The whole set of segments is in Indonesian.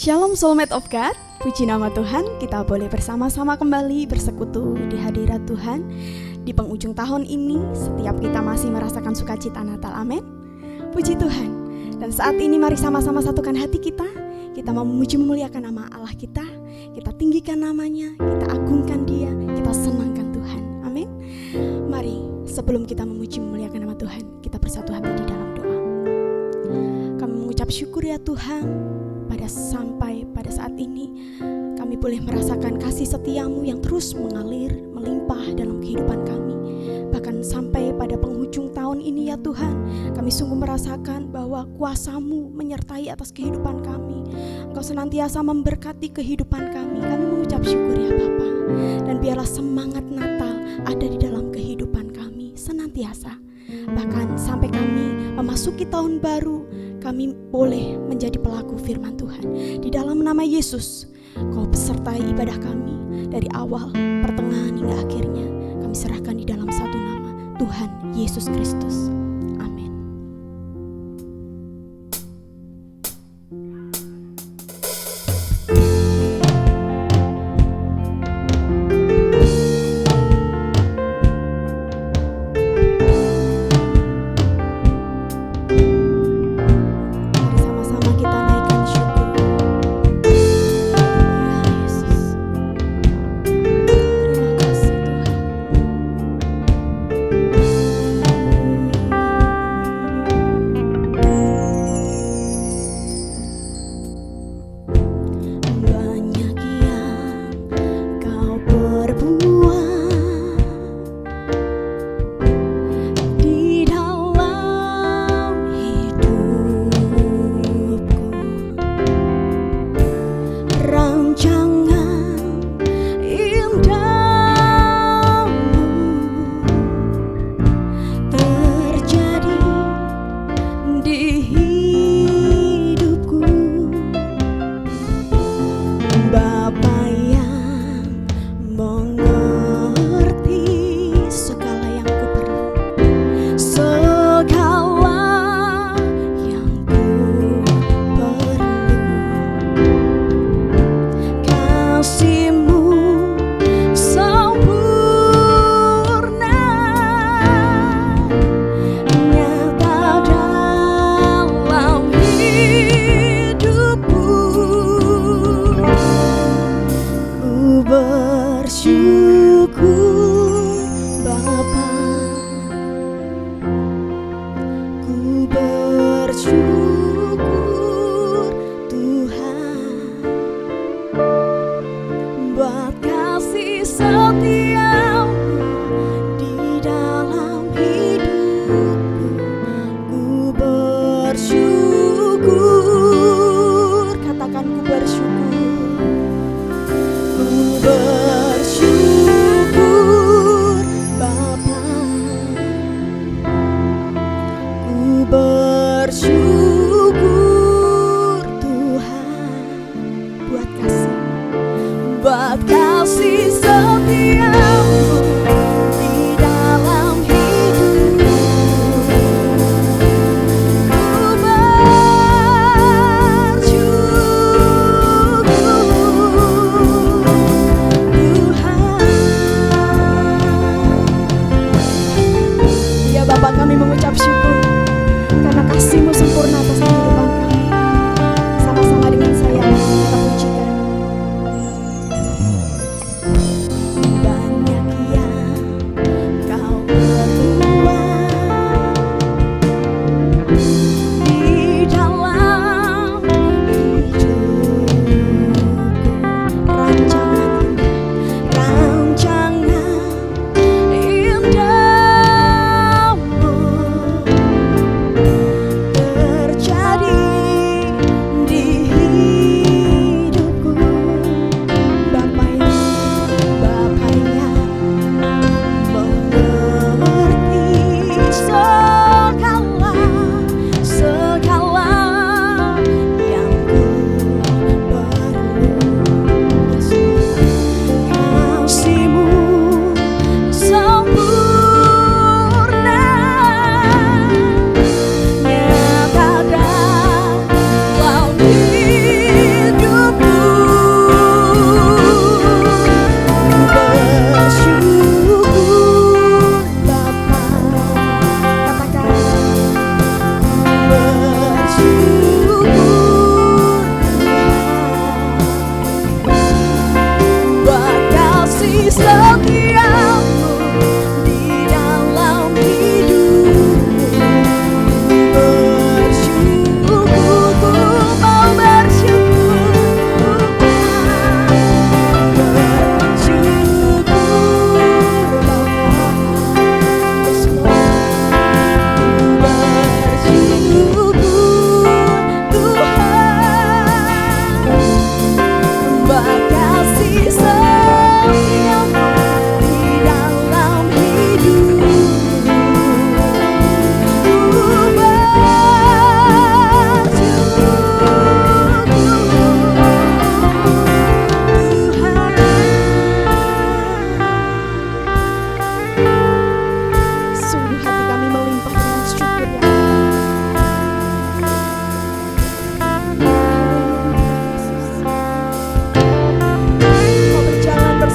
Shalom Soulmate of God, puji nama Tuhan, kita boleh bersama-sama kembali bersekutu di hadirat Tuhan. Di penghujung tahun ini, setiap kita masih merasakan sukacita Natal, amin. Puji Tuhan. Dan saat ini mari sama-sama satukan hati kita mau memuji memuliakan nama Allah kita tinggikan namanya, kita agungkan Dia, kita senangkan Tuhan, amin. Mari sebelum kita memuji memuliakan nama Tuhan, kita bersatu hati di dalam doa. Kami mengucap syukur ya Tuhan, sampai pada saat ini kami boleh merasakan kasih setiamu yang terus mengalir, melimpah dalam kehidupan kami. Bahkan sampai pada penghujung tahun ini ya Tuhan, kami sungguh merasakan bahwa kuasa-Mu menyertai atas kehidupan kami. Engkau senantiasa memberkati kehidupan kami. Kami mengucap syukur ya Bapa. Dan biarlah semangat Natal ada di dalam kehidupan kami senantiasa. Bahkan sampai kami memasuki tahun baru, kami boleh menjadi pelaku firman Tuhan. Di dalam nama Yesus, Kau besertai ibadah kami dari awal, pertengahan hingga akhirnya. Kami serahkan di dalam satu nama, Tuhan Yesus Kristus. Amin.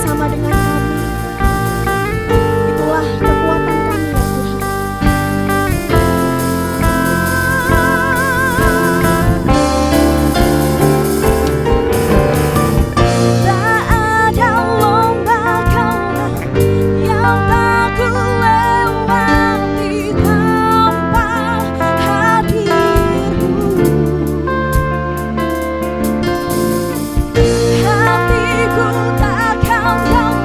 bersama dengan kami. Itulah kekuatan kami ya Tuhan. Tak ada lomba kalah yang tak kulewati tanpa hadirmu. Hatiku takkan kau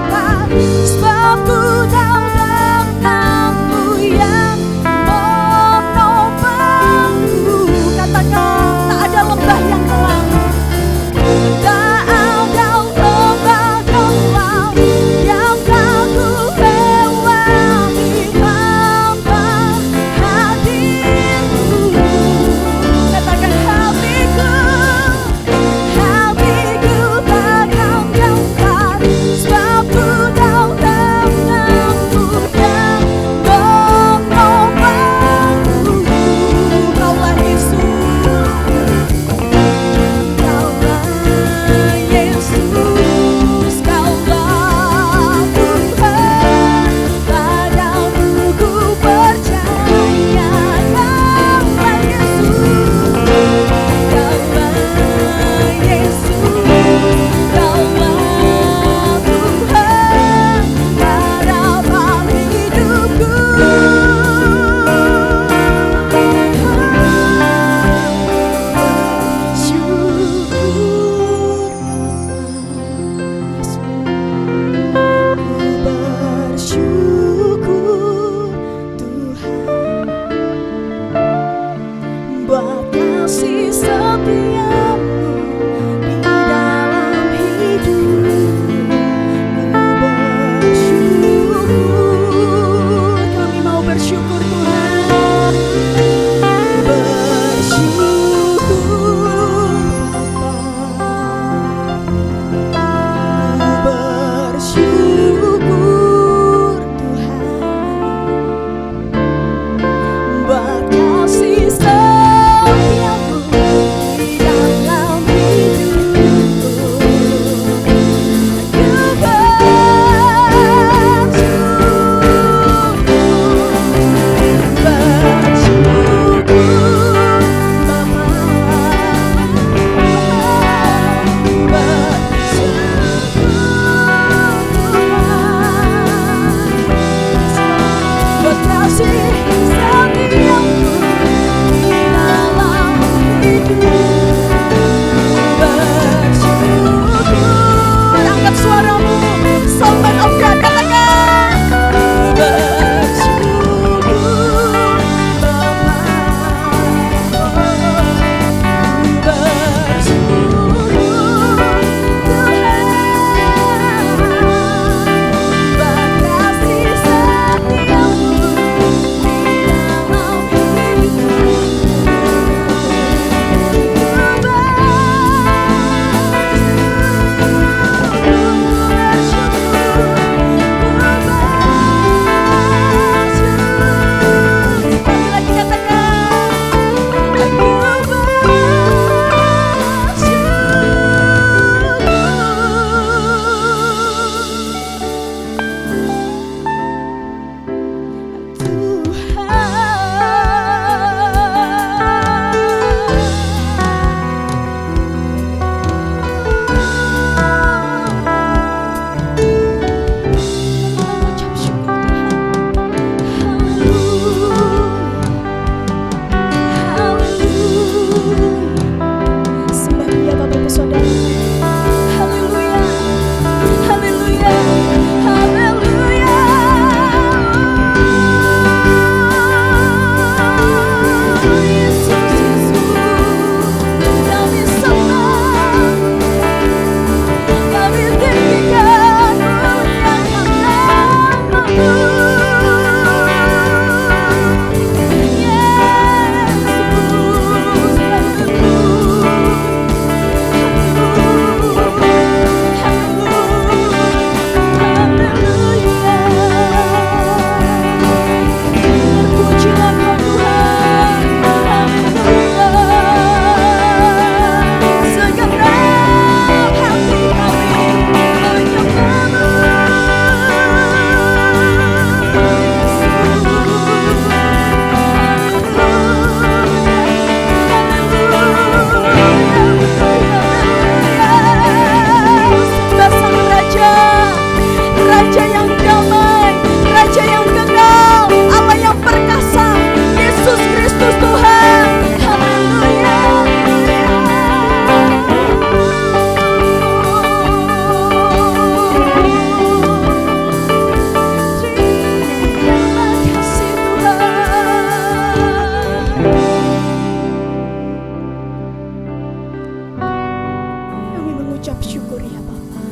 syukur ya Bapa.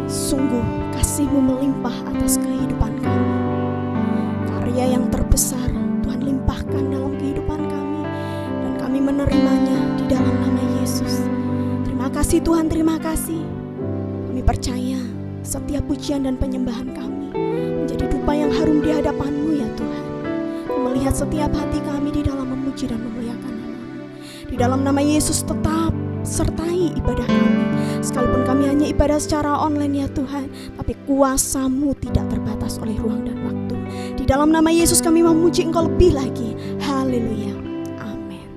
Sungguh kasih-Mu melimpah atas kehidupan kami. Karya yang terbesar Tuhan limpahkan dalam kehidupan kami, dan kami menerimanya di dalam nama Yesus. Terima kasih Tuhan, terima kasih. Kami percaya setiap pujian dan penyembahan kami menjadi dupa yang harum di hadapan-Mu ya Tuhan. Kau melihat setiap hati kami di dalam memuji dan memuliakan nama-Mu. Di dalam nama Yesus tetap sertai ibadah kami. Sekalipun kami hanya ibadah secara online ya Tuhan, tapi kuasa-Mu tidak terbatas oleh ruang dan waktu. Di dalam nama Yesus kami memuji Engkau lebih lagi. Haleluya. Amin.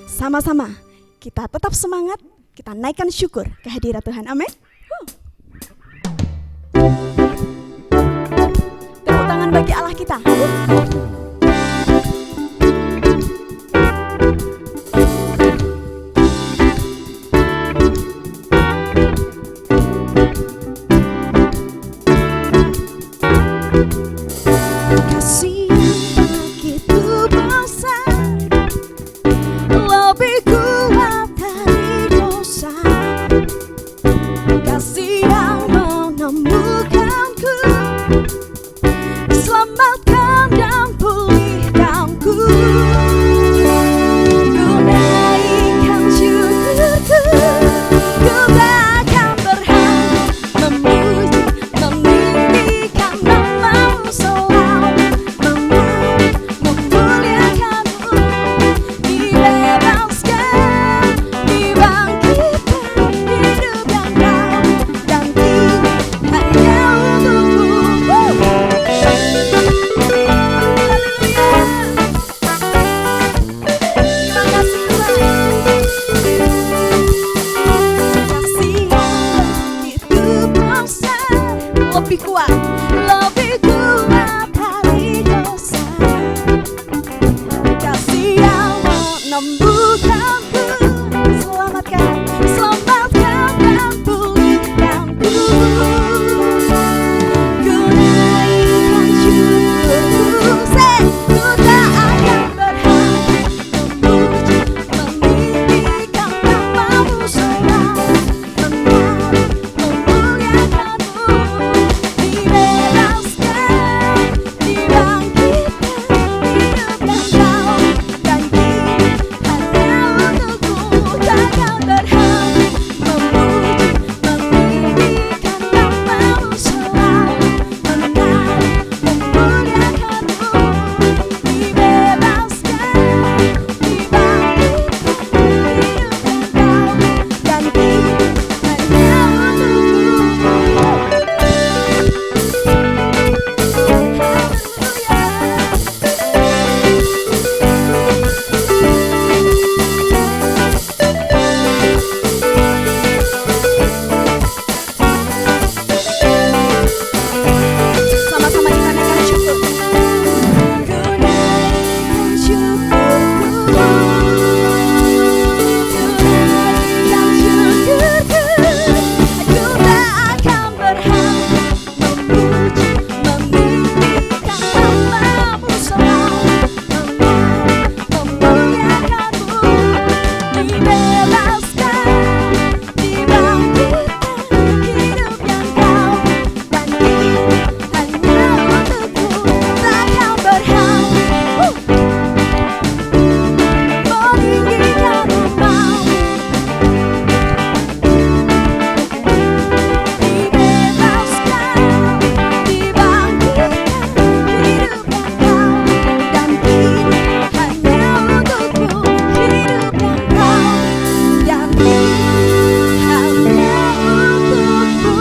Sama-sama kita tetap semangat, kita naikkan syukur ke hadirat Tuhan. Amin. Tepuk tangan bagi Allah kita. Kasih yang begitu besar, lebih kuat dari dosa. Kasih yang menemukanku, selamatkan dan pulihkanku. Ku naikkan syukurku, ku takkan berhenti memuji, meninggikan nama-Mu selalu, memuliakan-Mu, dibebaskan, dibangkitkan, hidup yang baru dan kini hanya untuk-Mu. Lebih kuat dari dosa. Kasih yang menembuhkanku, selamatkan dan pulihkanku. Ku naikkan syukurku, ku tak akan berhenti memuji, meninggikan nama-Mu selalu, memuliakan-Mu, dibebaskan, dibangkitkan, hidup yang baru dan kini hanya untuk-Mu. Takkan berhenti memuji, meninggikan nama-Mu selalu, memuliakan-Mu, dibebaskan, dibangkitkan, hidup yang baru dan kini hanya sama-sama kita naikkan syukur. Ku naikkan syukurku, ku tak akan berhenti memuji, meninggikan nama-Mu selalu, memuliakan-Mu, dibebaskan, dibangkitkan, hidup yang baru dan kini hanya untuk-Mu. Takkan berhenti meninggikan nama-Mu, dibebaskan, dibangkitkan, hidup yang baru dan kini hanya untuk-Mu. Hidup yang baru dan kini hanya untuk-Mu.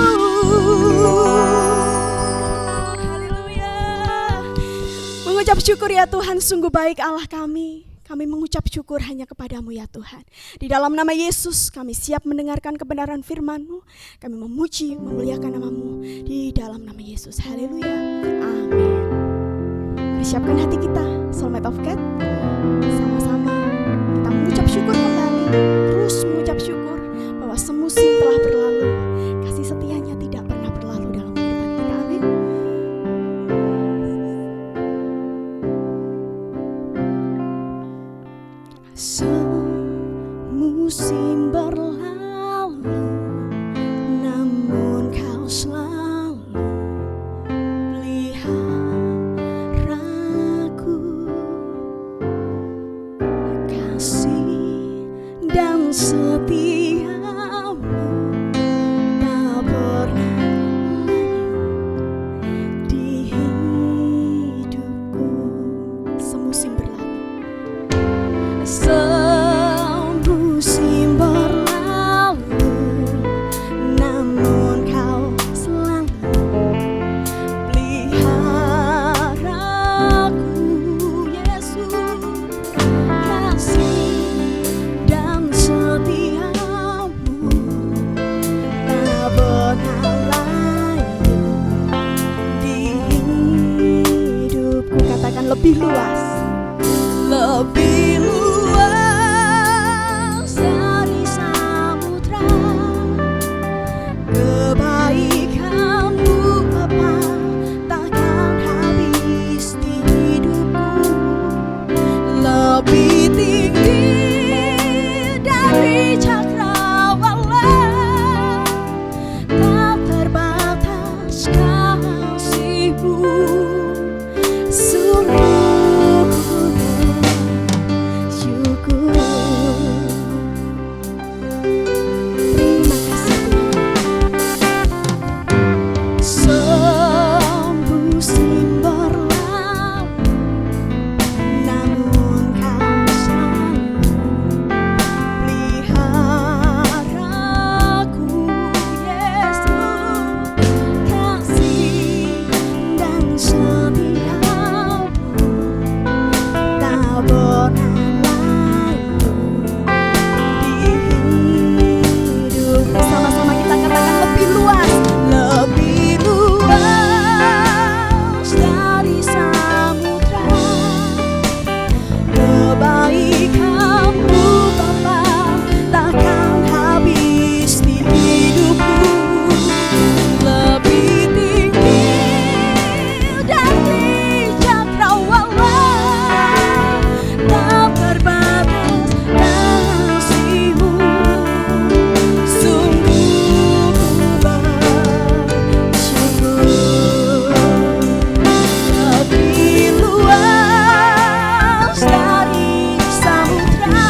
Haleluya. Mengucap syukur ya Tuhan, sungguh baik Allah kami. Kami mengucap syukur hanya kepadamu ya Tuhan. Di dalam nama Yesus kami siap mendengarkan kebenaran firman-Mu. Kami memuji, memuliakan nama-Mu di dalam nama Yesus. Haleluya. Amin. Persiapkan hati kita, Soulmate of God. Sama-sama kita mengucap syukur kembali. Terus mengucap syukur bahwa semusim telah berlalu. Kasih setianya tidak pernah berlalu dalam kehidupan kita. Amin. Semusim musim berlalu, namun kau selalu peliharaku. Kasih dan setiamu tak pernah di hidupku. Semusim berlalu, semusim berlalu, namun kau selalu peliharaku. Yesus, kasih dan setiamu tak pernah layu di hidupku. Katakan lebih luas, lebih luas dari samudra. Kebaikanmu Bapa takkan habis di hidupku. Lebih tinggi dari cakrawala, tak terbatas kasih-Mu. Sungguh syukur. Terima kasih Tuhan. Semusim berlalu, namun kau selalu peliharaku. Yesus, kasih dan setiamu tak pernah layu di hidup. Sama-sama kita katakan lebih luas, lebih luas dari samudra. Kebaikanmu Bapa takkan habis di hidupku. Lebih tinggi dari cakrawala, tak terbatas kasih-Mu. Sungguh bersyukur. Lebih luas dari samudra.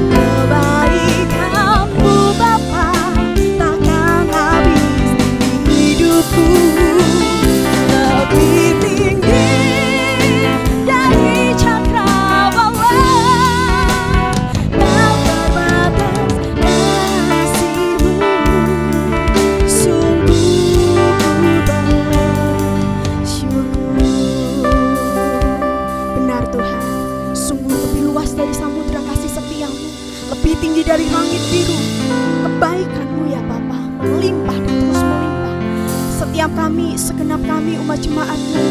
Kebaikanmu Bapa takkan habis di hidupku. Lebih tinggi dari cakrawala, tak terbatas kasih-Mu. Sungguh bersyukur. Benar Tuhan, sungguh lebih luas dari samudra kasih setiamu, lebih tinggi dari langit biru. Kebaikan-Mu ya Bapa melimpah dan terus melimpah. Setiap kami, segenap kami umat jemaat-Mu,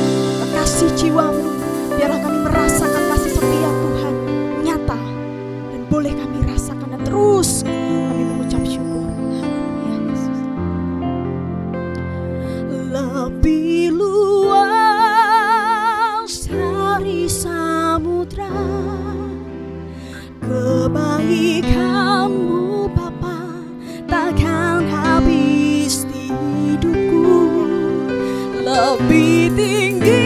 kekasih jiwa-Mu, biarlah kami merasakan kasih setia Tuhan nyata, dan boleh kami rasakan dan terus kami mengucap syukur. Haleluya Yesus. Lebih luas dari samudra. Kebaikan-Mu Bapa takkan habis di hidupku. Lebih tinggi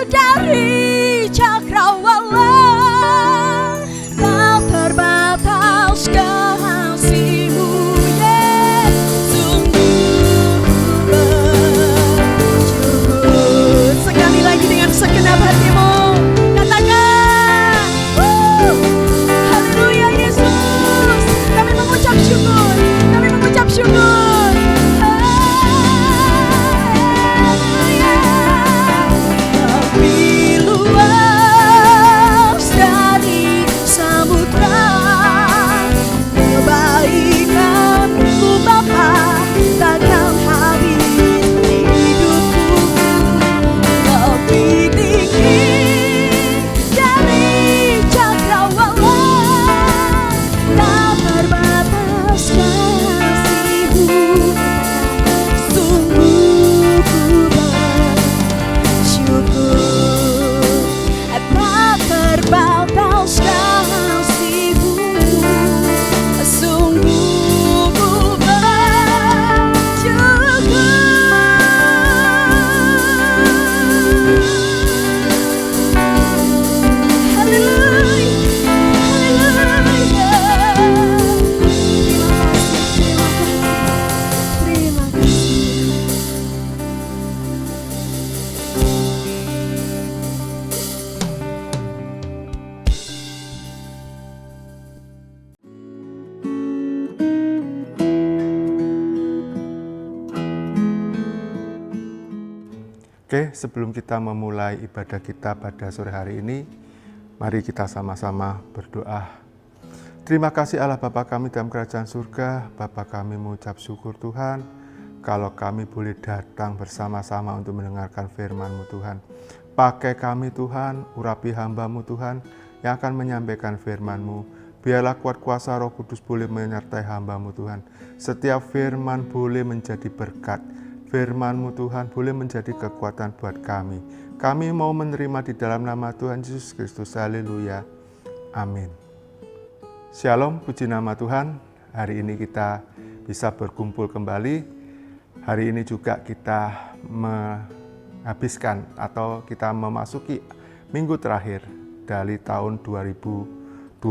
dari cakrawala, tak terbatas kasih-Mu. Sungguh bersyukur. Sekali lagi dengan segenap hatimu katakan, haleluya Yesus. Kami mengucap syukur, kami mengucap syukur. Haleluya. Oke, sebelum kita memulai ibadah kita pada sore hari ini, mari kita sama-sama berdoa. Terima kasih Allah Bapa kami dalam kerajaan surga. Bapa kami mengucap syukur Tuhan, kalau kami boleh datang bersama-sama untuk mendengarkan firman-Mu Tuhan. Pakai kami Tuhan, urapi hamba-Mu Tuhan, yang akan menyampaikan firman-Mu. Biarlah kuat kuasa Roh Kudus boleh menyertai hamba-Mu Tuhan. Setiap firman boleh menjadi berkat. Firman-Mu Tuhan boleh menjadi kekuatan buat kami. Kami mau menerima di dalam nama Tuhan Yesus Kristus. Haleluya. Amin. Shalom, puji nama Tuhan. Hari ini kita bisa berkumpul kembali. Hari ini juga kita menghabiskan atau kita memasuki minggu terakhir dari tahun 2020.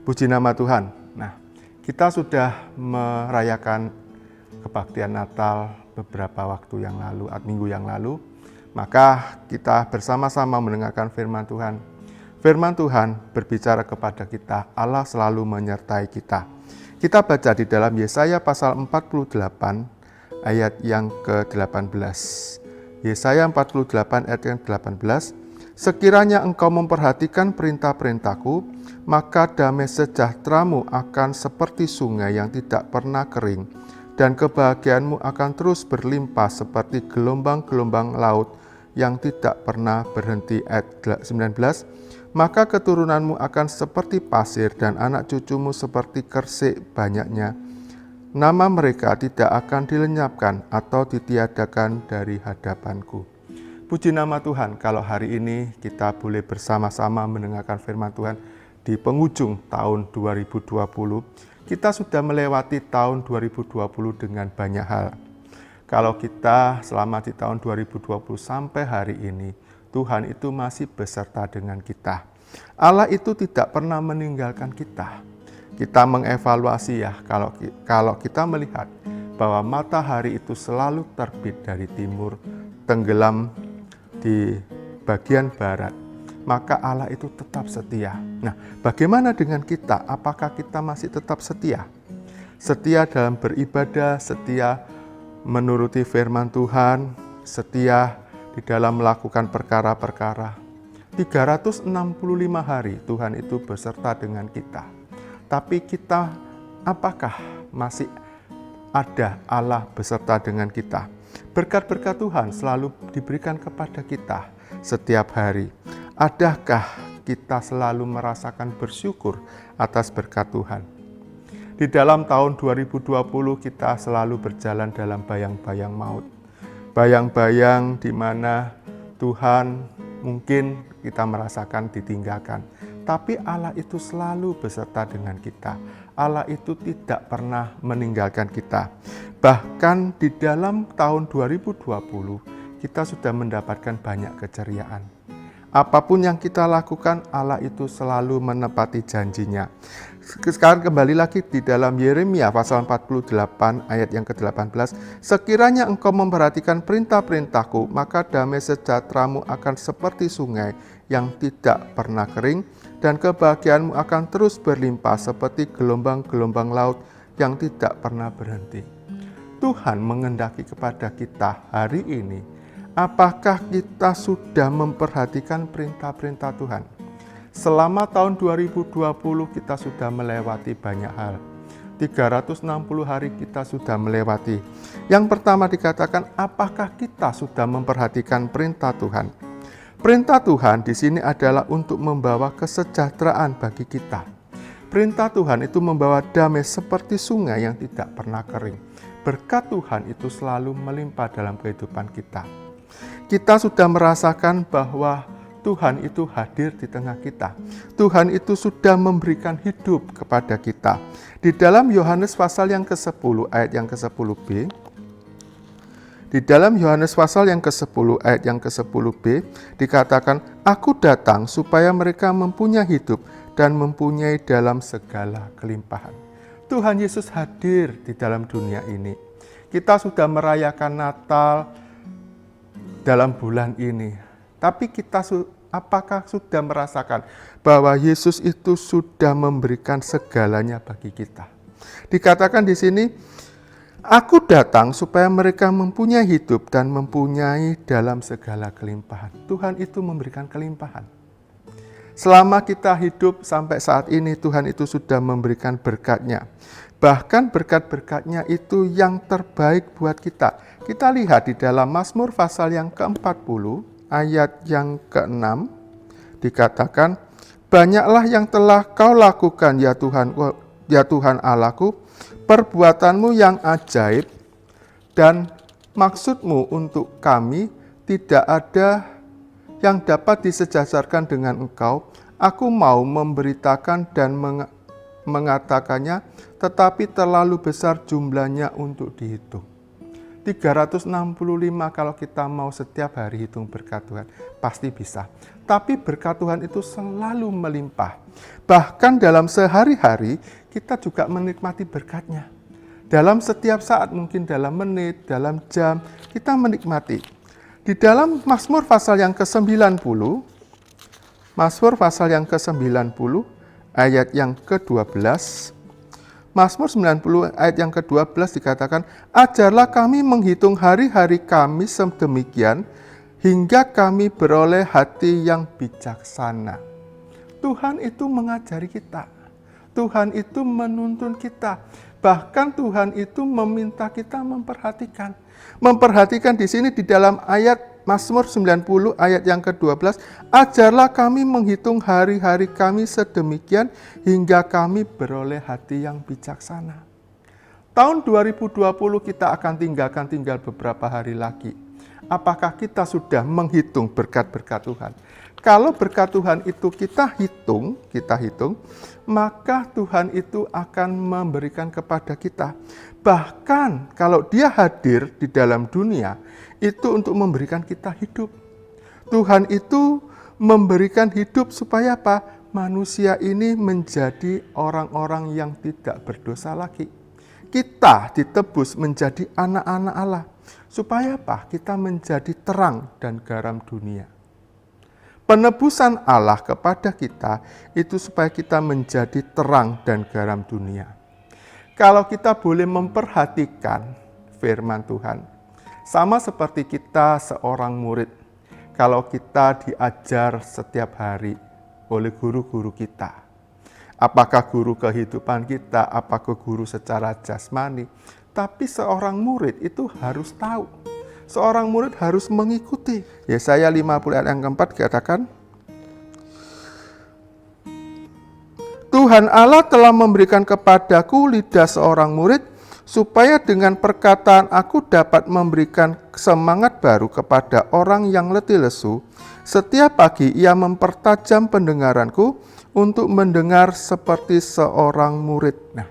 Puji nama Tuhan. Nah, kita sudah merayakan kebaktian Natal beberapa waktu yang lalu, minggu yang lalu, maka kita bersama-sama mendengarkan firman Tuhan. Firman Tuhan berbicara kepada kita, Allah selalu menyertai kita. Kita baca di dalam Yesaya pasal 48 ayat yang ke-18. Yesaya 48 ayat yang ke-18. Sekiranya engkau memperhatikan perintah-perintahku, maka damai sejahteramu akan seperti sungai yang tidak pernah kering, dan kebahagiaanmu akan terus berlimpah seperti gelombang-gelombang laut yang tidak pernah berhenti. Ayat 19, maka keturunanmu akan seperti pasir dan anak cucumu seperti kersik banyaknya. Nama mereka tidak akan dilenyapkan atau ditiadakan dari hadapanku. Puji nama Tuhan, kalau hari ini kita boleh bersama-sama mendengarkan firman Tuhan di penghujung tahun 2020. Kita sudah melewati tahun 2020 dengan banyak hal. Kalau kita selama di tahun 2020 sampai hari ini, Tuhan itu masih beserta dengan kita. Allah itu tidak pernah meninggalkan kita. Kita mengevaluasi ya, kalau kita melihat bahwa matahari itu selalu terbit dari timur, tenggelam di bagian barat, maka Allah itu tetap setia. Nah, bagaimana dengan kita? Apakah kita masih tetap setia? Setia dalam beribadah, setia menuruti firman Tuhan, setia di dalam melakukan perkara-perkara. 365 hari Tuhan itu beserta dengan kita. Tapi kita, apakah masih ada Allah beserta dengan kita? Berkat-berkat Tuhan selalu diberikan kepada kita setiap hari. Adakah kita selalu merasakan bersyukur atas berkat Tuhan? Di dalam tahun 2020 kita selalu berjalan dalam bayang-bayang maut. Bayang-bayang di mana Tuhan mungkin kita merasakan ditinggalkan. Tapi Allah itu selalu beserta dengan kita. Allah itu tidak pernah meninggalkan kita. Bahkan di dalam tahun 2020 kita sudah mendapatkan banyak keceriaan. Apapun yang kita lakukan, Allah itu selalu menepati janjinya. Sekarang kembali lagi di dalam Yeremia pasal 48 ayat yang ke-18. Sekiranya engkau memperhatikan perintah-perintahku, maka damai sejahteramu akan seperti sungai yang tidak pernah kering, dan kebahagiaanmu akan terus berlimpah seperti gelombang-gelombang laut yang tidak pernah berhenti. Tuhan mengendaki kepada kita hari ini, apakah kita sudah memperhatikan perintah-perintah Tuhan? Selama tahun 2020 kita sudah melewati banyak hal. 360 hari kita sudah melewati. Yang pertama dikatakan, apakah kita sudah memperhatikan perintah Tuhan? Perintah Tuhan di sini adalah untuk membawa kesejahteraan bagi kita. Perintah Tuhan itu membawa damai seperti sungai yang tidak pernah kering. Berkat Tuhan itu selalu melimpah dalam kehidupan kita. Kita sudah merasakan bahwa Tuhan itu hadir di tengah kita. Tuhan itu sudah memberikan hidup kepada kita. Di dalam Yohanes pasal yang ke-10 ayat yang ke-10b, di dalam Yohanes pasal yang ke-10 ayat yang ke-10b dikatakan, Aku datang supaya mereka mempunyai hidup dan mempunyai dalam segala kelimpahan. Tuhan Yesus hadir di dalam dunia ini. Kita sudah merayakan Natal dalam bulan ini. Tapi kita apakah sudah merasakan bahwa Yesus itu sudah memberikan segalanya bagi kita? Dikatakan di sini, Aku datang supaya mereka mempunyai hidup dan mempunyai dalam segala kelimpahan. Tuhan itu memberikan kelimpahan. Selama kita hidup sampai saat ini, Tuhan itu sudah memberikan berkat-Nya. Bahkan berkat-berkat-Nya itu yang terbaik buat kita. Kita lihat di dalam Mazmur pasal yang ke-40, ayat yang ke-6, dikatakan, banyaklah yang telah kau lakukan ya Tuhan Allahku, perbuatanmu yang ajaib dan maksudmu untuk kami tidak ada yang dapat disejajarkan dengan Engkau. Aku mau memberitakan dan mengatakannya, tetapi terlalu besar jumlahnya untuk dihitung. 365 kalau kita mau setiap hari hitung berkat Tuhan, pasti bisa. Tapi berkat Tuhan itu selalu melimpah. Bahkan dalam sehari-hari kita juga menikmati berkat-Nya. Dalam setiap saat, mungkin dalam menit, dalam jam, kita menikmati. Di dalam Mazmur pasal yang ke-90, Mazmur pasal yang ke-90, ayat yang ke-12, Mazmur 90 ayat yang ke-12 dikatakan, ajarlah kami menghitung hari-hari kami sedemikian, hingga kami beroleh hati yang bijaksana. Tuhan itu mengajari kita. Tuhan itu menuntun kita. Bahkan Tuhan itu meminta kita memperhatikan. Memperhatikan di sini di dalam ayat Mazmur 90 ayat yang ke-12, ajarlah kami menghitung hari-hari kami sedemikian hingga kami beroleh hati yang bijaksana. Tahun 2020 kita akan tinggal beberapa hari lagi. Apakah kita sudah menghitung berkat-berkat Tuhan? Kalau berkat Tuhan itu kita hitung, maka Tuhan itu akan memberikan kepada kita. Bahkan kalau Dia hadir di dalam dunia, itu untuk memberikan kita hidup. Tuhan itu memberikan hidup supaya apa? Manusia ini menjadi orang-orang yang tidak berdosa lagi. Kita ditebus menjadi anak-anak Allah. Supaya apa? Kita menjadi terang dan garam dunia. Penebusan Allah kepada kita itu supaya kita menjadi terang dan garam dunia. Kalau kita boleh memperhatikan firman Tuhan, sama seperti kita seorang murid, kalau kita diajar setiap hari oleh guru-guru kita, apakah guru kehidupan kita, apakah guru secara jasmani, tapi seorang murid itu harus tahu. Seorang murid harus mengikuti. Yesaya 50 ayat yang keempat dikatakan, Tuhan Allah telah memberikan kepadaku lidah seorang murid, supaya dengan perkataan aku dapat memberikan semangat baru kepada orang yang letih lesu. Setiap pagi ia mempertajam pendengaranku untuk mendengar seperti seorang murid. Nah,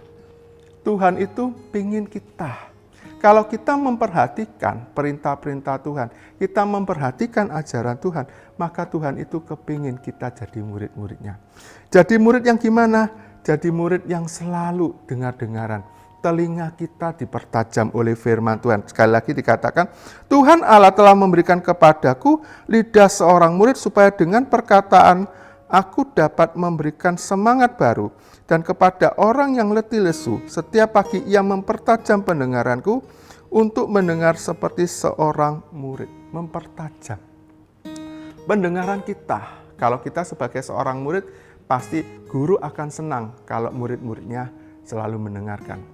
Tuhan itu pingin kita. Kalau kita memperhatikan perintah-perintah Tuhan, kita memperhatikan ajaran Tuhan, maka Tuhan itu kepingin kita jadi murid-muridnya. Jadi murid yang gimana? Jadi murid yang selalu dengar-dengaran. Telinga kita dipertajam oleh firman Tuhan. Sekali lagi dikatakan, Tuhan Allah telah memberikan kepadaku lidah seorang murid supaya dengan perkataan aku dapat memberikan semangat baru. Dan kepada orang yang letih lesu, setiap pagi ia mempertajam pendengaranku untuk mendengar seperti seorang murid. Mempertajam pendengaran kita. Kalau kita sebagai seorang murid, pasti guru akan senang kalau murid-muridnya selalu mendengarkan.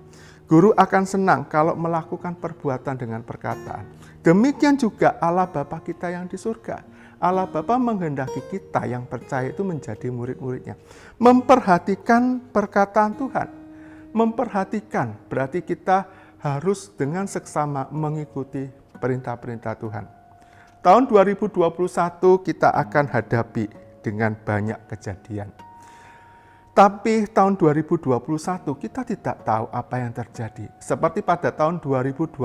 Guru akan senang kalau melakukan perbuatan dengan perkataan. Demikian juga Allah Bapa kita yang di surga. Allah Bapa menghendaki kita yang percaya itu menjadi murid-muridnya. Memperhatikan perkataan Tuhan. Memperhatikan berarti kita harus dengan seksama mengikuti perintah-perintah Tuhan. Tahun 2021 kita akan hadapi dengan banyak kejadian. Tapi tahun 2021 kita tidak tahu apa yang terjadi. Seperti pada tahun 2020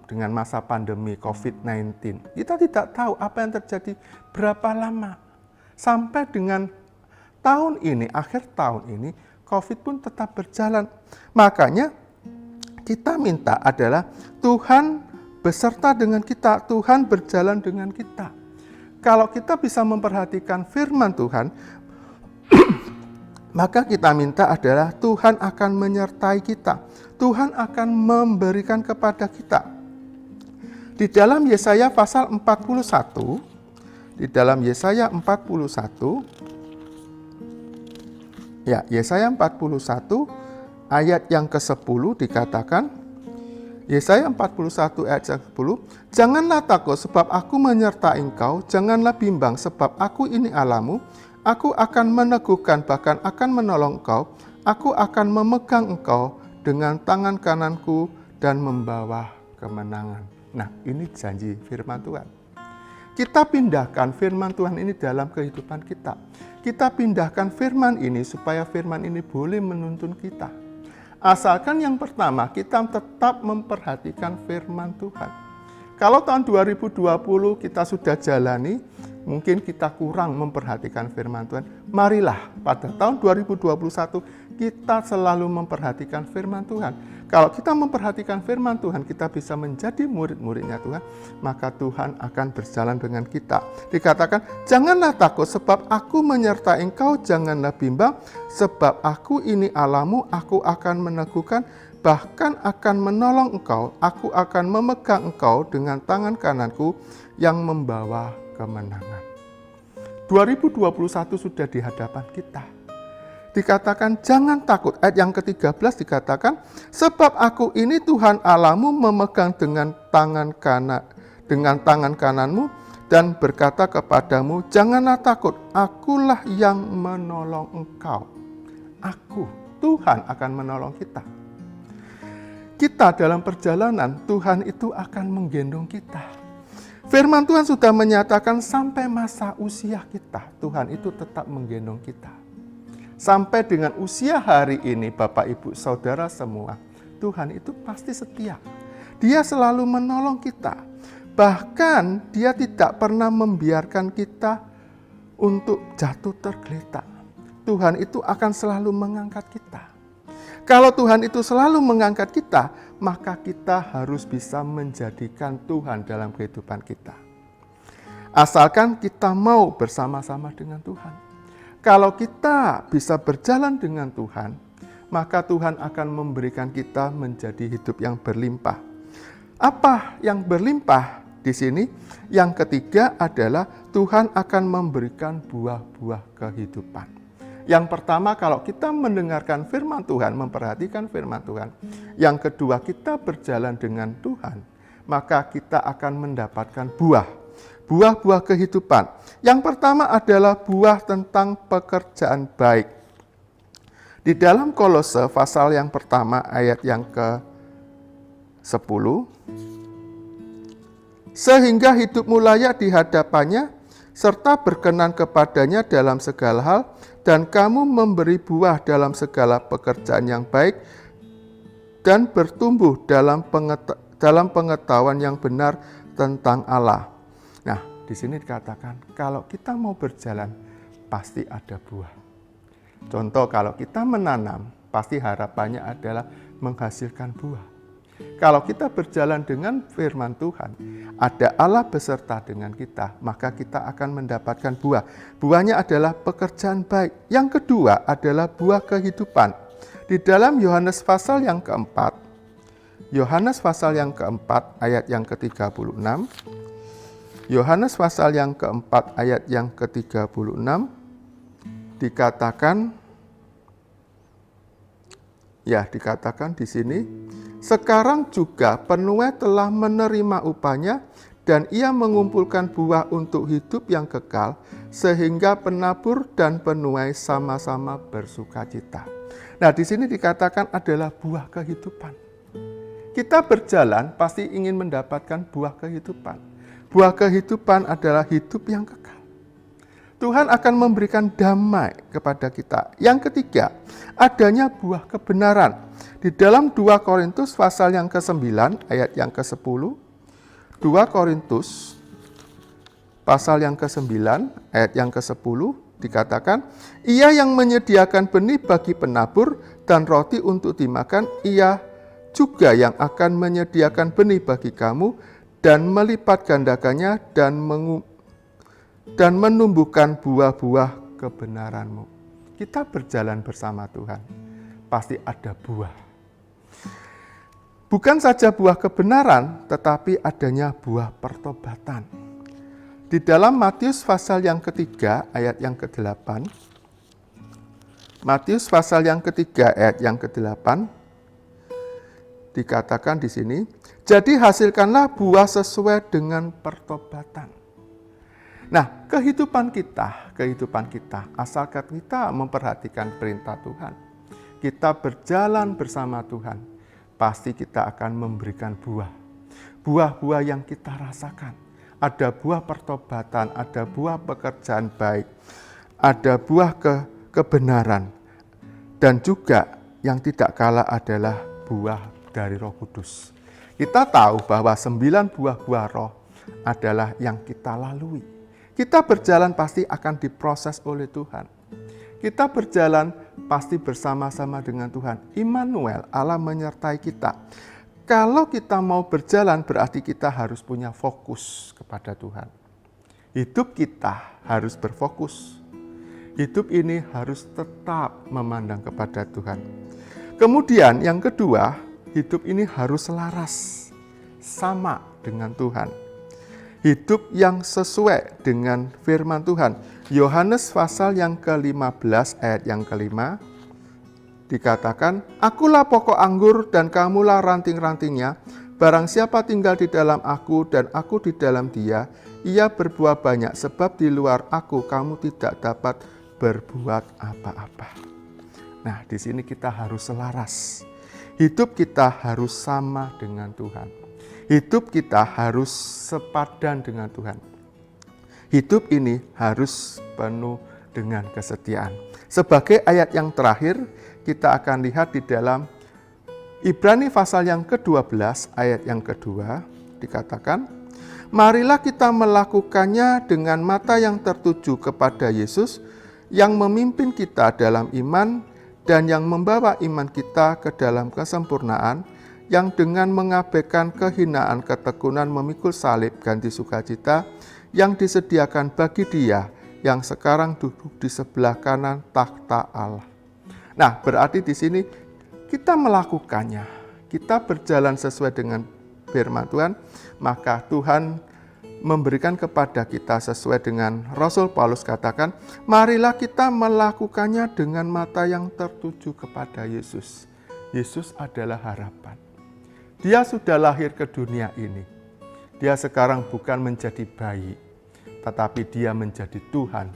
dengan masa pandemi COVID-19. Kita tidak tahu apa yang terjadi berapa lama. Sampai dengan tahun ini, akhir tahun ini, COVID pun tetap berjalan. Makanya kita minta adalah Tuhan beserta dengan kita, Tuhan berjalan dengan kita. Kalau kita bisa memperhatikan firman Tuhan, maka kita minta adalah Tuhan akan menyertai kita. Tuhan akan memberikan kepada kita. Di dalam Yesaya pasal 41, Yesaya 41 ayat yang ke-10 dikatakan, Yesaya 41 ayat yang ke-10, janganlah takut sebab aku menyertai engkau, janganlah bimbang sebab aku ini Allahmu, aku akan meneguhkan bahkan akan menolong engkau, aku akan memegang engkau dengan tangan kananku dan membawa kemenangan. Nah, ini janji firman Tuhan. Kita pindahkan firman Tuhan ini dalam kehidupan kita. Kita pindahkan firman ini supaya firman ini boleh menuntun kita. Asalkan yang pertama kita tetap memperhatikan firman Tuhan. Kalau tahun 2020 kita sudah jalani, mungkin kita kurang memperhatikan firman Tuhan. Marilah pada tahun 2021 kita selalu memperhatikan firman Tuhan. Kalau kita memperhatikan firman Tuhan, kita bisa menjadi murid-muridnya Tuhan, maka Tuhan akan berjalan dengan kita. Dikatakan, janganlah takut sebab aku menyertai engkau, janganlah bimbang sebab aku ini Allahmu, aku akan meneguhkan, bahkan akan menolong engkau, aku akan memegang engkau dengan tangan kananku yang membawa kemenangan. 2021 sudah di hadapan kita. Dikatakan jangan takut. Ayat yang ke-13 dikatakan, sebab aku ini Tuhan Allahmu memegang dengan tangan kananmu dan berkata kepadamu, janganlah takut, akulah yang menolong engkau. Aku, Tuhan akan menolong kita. Kita dalam perjalanan, Tuhan itu akan menggendong kita. Firman Tuhan sudah menyatakan sampai masa usia kita, Tuhan itu tetap menggendong kita. Sampai dengan usia hari ini, Bapak, Ibu, Saudara semua, Tuhan itu pasti setia. Dia selalu menolong kita. Bahkan Dia tidak pernah membiarkan kita untuk jatuh tergeletak. Tuhan itu akan selalu mengangkat kita. Kalau Tuhan itu selalu mengangkat kita, maka kita harus bisa menjadikan Tuhan dalam kehidupan kita. Asalkan kita mau bersama-sama dengan Tuhan. Kalau kita bisa berjalan dengan Tuhan, maka Tuhan akan memberikan kita menjadi hidup yang berlimpah. Apa yang berlimpah di sini? Yang ketiga adalah Tuhan akan memberikan buah-buah kehidupan. Yang pertama, kalau kita mendengarkan firman Tuhan, memperhatikan firman Tuhan. Yang kedua, kita berjalan dengan Tuhan, maka kita akan mendapatkan buah-buah kehidupan. Yang pertama adalah buah tentang pekerjaan baik. Di dalam Kolose pasal yang pertama ayat yang ke-10, sehingga hidupmu layak di hadapannya, serta berkenan kepadanya dalam segala hal, dan kamu memberi buah dalam segala pekerjaan yang baik, dan bertumbuh dalam pengetahuan yang benar tentang Allah. Nah, di sini dikatakan kalau kita mau berjalan pasti ada buah. Contoh, kalau kita menanam, pasti harapannya adalah menghasilkan buah. Kalau kita berjalan dengan firman Tuhan, ada Allah beserta dengan kita, maka kita akan mendapatkan buah. Buahnya adalah pekerjaan baik. Yang kedua adalah buah kehidupan. Di dalam Yohanes pasal yang keempat ayat yang ke-36, Yohanes pasal yang keempat ayat yang ke-36 dikatakan di sini, sekarang juga penuai telah menerima upahnya dan ia mengumpulkan buah untuk hidup yang kekal, sehingga penabur dan penuai sama-sama bersukacita. Nah, di sini dikatakan adalah buah kehidupan. Kita berjalan pasti ingin mendapatkan buah kehidupan. Buah kehidupan adalah hidup yang kekal. Tuhan akan memberikan damai kepada kita. Yang ketiga, adanya buah kebenaran. Di dalam 2 Korintus pasal yang ke-9 ayat yang ke-10, 2 Korintus pasal yang ke-9 ayat yang ke-10 dikatakan, ia yang menyediakan benih bagi penabur dan roti untuk dimakan, ia juga yang akan menyediakan benih bagi kamu dan melipat gandakannya dan menumbuhkan buah-buah kebenaranmu. kita berjalan bersama Tuhan, pasti ada buah. Bukan saja buah kebenaran, tetapi adanya buah pertobatan. Di dalam Matius pasal yang ketiga, ayat yang ke-8, Matius pasal yang ketiga, ayat yang ke-8, dikatakan di sini, jadi hasilkanlah buah sesuai dengan pertobatan. Nah, kehidupan kita, asalkan kita memperhatikan perintah Tuhan, kita berjalan bersama Tuhan, pasti kita akan memberikan buah. Buah-buah yang kita rasakan. Ada buah pertobatan, ada buah pekerjaan baik, ada buah kebenaran. Dan juga yang tidak kalah adalah buah dari Roh Kudus. Kita tahu bahwa 9 buah-buah roh adalah yang kita lalui. Kita berjalan pasti akan diproses oleh Tuhan. Kita berjalan pasti bersama-sama dengan Tuhan. Immanuel, Allah menyertai kita. Kalau kita mau berjalan berarti kita harus punya fokus kepada Tuhan. Hidup kita harus berfokus. Hidup ini harus tetap memandang kepada Tuhan. Kemudian yang kedua, hidup ini harus selaras, sama dengan Tuhan. Hidup yang sesuai dengan firman Tuhan. Yohanes pasal yang ke-15 ayat yang ke-5 dikatakan, akulah pokok anggur dan kamulah ranting-rantingnya. Barang siapa tinggal di dalam aku dan aku di dalam dia, ia berbuah banyak sebab di luar aku kamu tidak dapat berbuat apa-apa. Nah, di sini kita harus selaras. Hidup kita harus sama dengan Tuhan. Hidup kita harus sepadan dengan Tuhan. Hidup ini harus penuh dengan kesetiaan. Sebagai ayat yang terakhir, kita akan lihat di dalam Ibrani pasal yang ke-12, ayat yang kedua, dikatakan, marilah kita melakukannya dengan mata yang tertuju kepada Yesus, yang memimpin kita dalam iman, dan yang membawa iman kita ke dalam kesempurnaan, yang dengan mengabaikan kehinaan ketekunan memikul salib ganti sukacita, yang disediakan bagi dia, yang sekarang duduk di sebelah kanan takhta Allah. Nah, berarti di sini kita melakukannya, kita berjalan sesuai dengan firman Tuhan, maka Tuhan memberikan kepada kita sesuai dengan Rasul Paulus katakan, marilah kita melakukannya dengan mata yang tertuju kepada Yesus. Yesus adalah harapan. Dia sudah lahir ke dunia ini. Dia sekarang bukan menjadi bayi, tetapi dia menjadi Tuhan,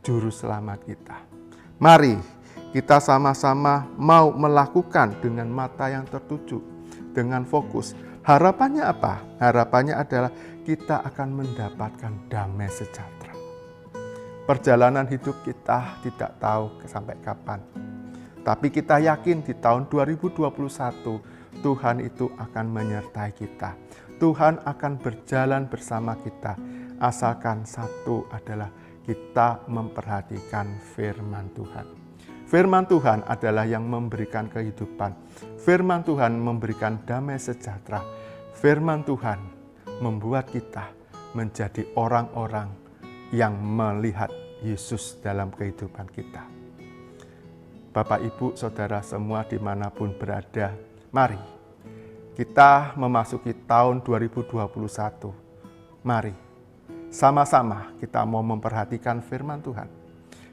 Juru Selamat kita. Mari kita sama-sama mau melakukan dengan mata yang tertuju, dengan fokus. Harapannya apa? Harapannya adalah kita akan mendapatkan damai sejahtera. Perjalanan hidup kita tidak tahu sampai kapan. Tapi kita yakin di tahun 2021 Tuhan itu akan menyertai kita. Tuhan akan berjalan bersama kita. Asalkan satu adalah kita memperhatikan firman Tuhan. Firman Tuhan adalah yang memberikan kehidupan. Firman Tuhan memberikan damai sejahtera. Firman Tuhan membuat kita menjadi orang-orang yang melihat Yesus dalam kehidupan kita. Bapak, Ibu, Saudara semua dimanapun berada, mari kita memasuki tahun 2021. Mari sama-sama kita mau memperhatikan firman Tuhan.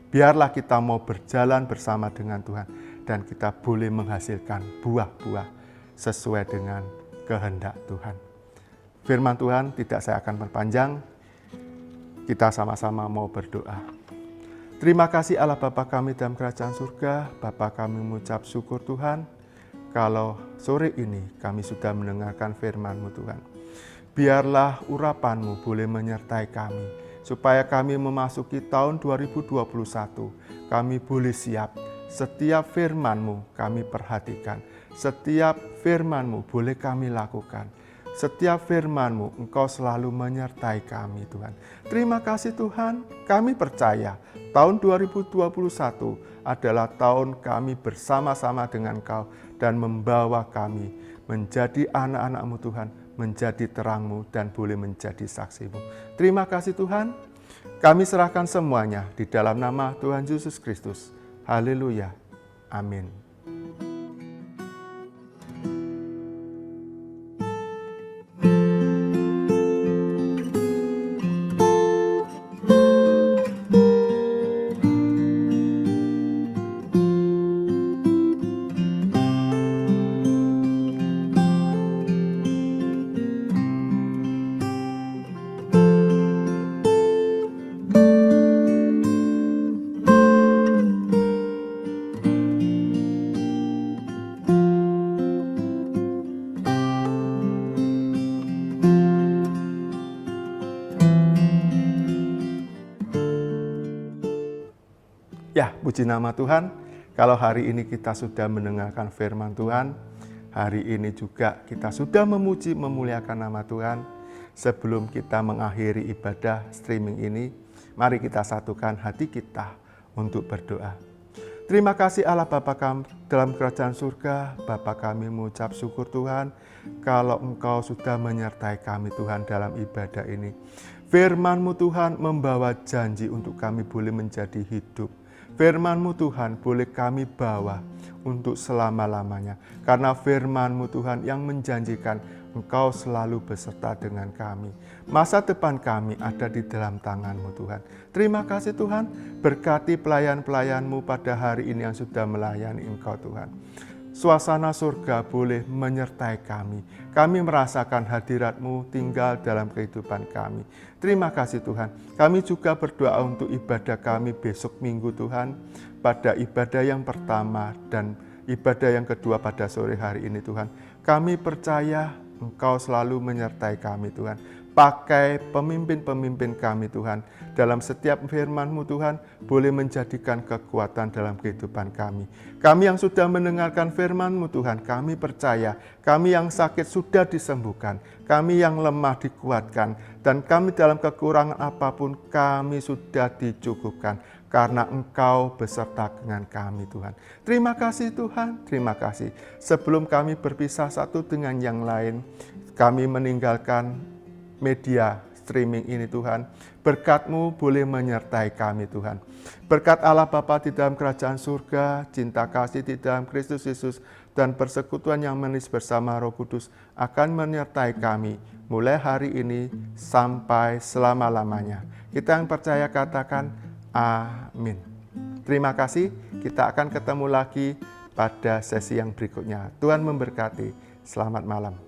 Biarlah kita mau berjalan bersama dengan Tuhan dan kita boleh menghasilkan buah-buah sesuai dengan kehendak Tuhan. Firman Tuhan tidak saya akan perpanjang. Kita sama-sama mau berdoa. Terima kasih Allah Bapa kami dalam kerajaan surga. Bapa kami mengucap syukur Tuhan. Kalau sore ini kami sudah mendengarkan firman-Mu Tuhan. Biarlah urapan-Mu boleh menyertai kami. Supaya kami memasuki tahun 2021, kami boleh siap. Setiap firman-Mu kami perhatikan. Setiap firman-Mu boleh kami lakukan. Setiap firman-Mu Engkau selalu menyertai kami Tuhan. Terima kasih Tuhan, kami percaya tahun 2021 adalah tahun kami bersama-sama dengan Engkau dan membawa kami menjadi anak-anak-Mu Tuhan, menjadi terang-Mu dan boleh menjadi saksi-Mu. Terima kasih Tuhan, kami serahkan semuanya di dalam nama Tuhan Yesus Kristus. Haleluya. Amin. Ya, puji nama Tuhan. Kalau hari ini kita sudah mendengarkan firman Tuhan, hari ini juga kita sudah memuji, memuliakan nama Tuhan. Sebelum kita mengakhiri ibadah streaming ini, mari kita satukan hati kita untuk berdoa. Terima kasih Allah Bapa kami dalam kerajaan surga. Bapa kami mengucap syukur Tuhan, kalau Engkau sudah menyertai kami Tuhan dalam ibadah ini. Firman-Mu Tuhan membawa janji untuk kami boleh menjadi hidup. Firman-Mu Tuhan boleh kami bawa untuk selama-lamanya. Karena firman-Mu Tuhan yang menjanjikan Engkau selalu beserta dengan kami. Masa depan kami ada di dalam tangan-Mu Tuhan. Terima kasih Tuhan, berkati pelayan-pelayan-Mu pada hari ini yang sudah melayani Engkau Tuhan. Suasana surga boleh menyertai kami. Kami merasakan hadirat-Mu tinggal dalam kehidupan kami. Terima kasih Tuhan. Kami juga berdoa untuk ibadah kami besok Minggu Tuhan. Pada ibadah yang pertama dan ibadah yang kedua pada sore hari ini Tuhan. Kami percaya Engkau selalu menyertai kami Tuhan. Pakai pemimpin-pemimpin kami Tuhan. Dalam setiap firman-Mu Tuhan boleh menjadikan kekuatan dalam kehidupan kami. Kami yang sudah mendengarkan firman-Mu Tuhan, kami percaya. Kami yang sakit sudah disembuhkan. Kami yang lemah dikuatkan. Dan kami dalam kekurangan apapun kami sudah dicukupkan. Karena Engkau beserta dengan kami Tuhan. Terima kasih Tuhan, terima kasih. Sebelum kami berpisah satu dengan yang lain, kami meninggalkan media streaming ini Tuhan. Berkat-Mu boleh menyertai kami Tuhan. Berkat Allah Bapa di dalam kerajaan surga, cinta kasih di dalam Kristus Yesus, dan persekutuan yang manis bersama Roh Kudus akan menyertai kami mulai hari ini sampai selama-lamanya. Kita yang percaya katakan amin. Terima kasih, kita akan ketemu lagi pada sesi yang berikutnya. Tuhan memberkati. Selamat malam.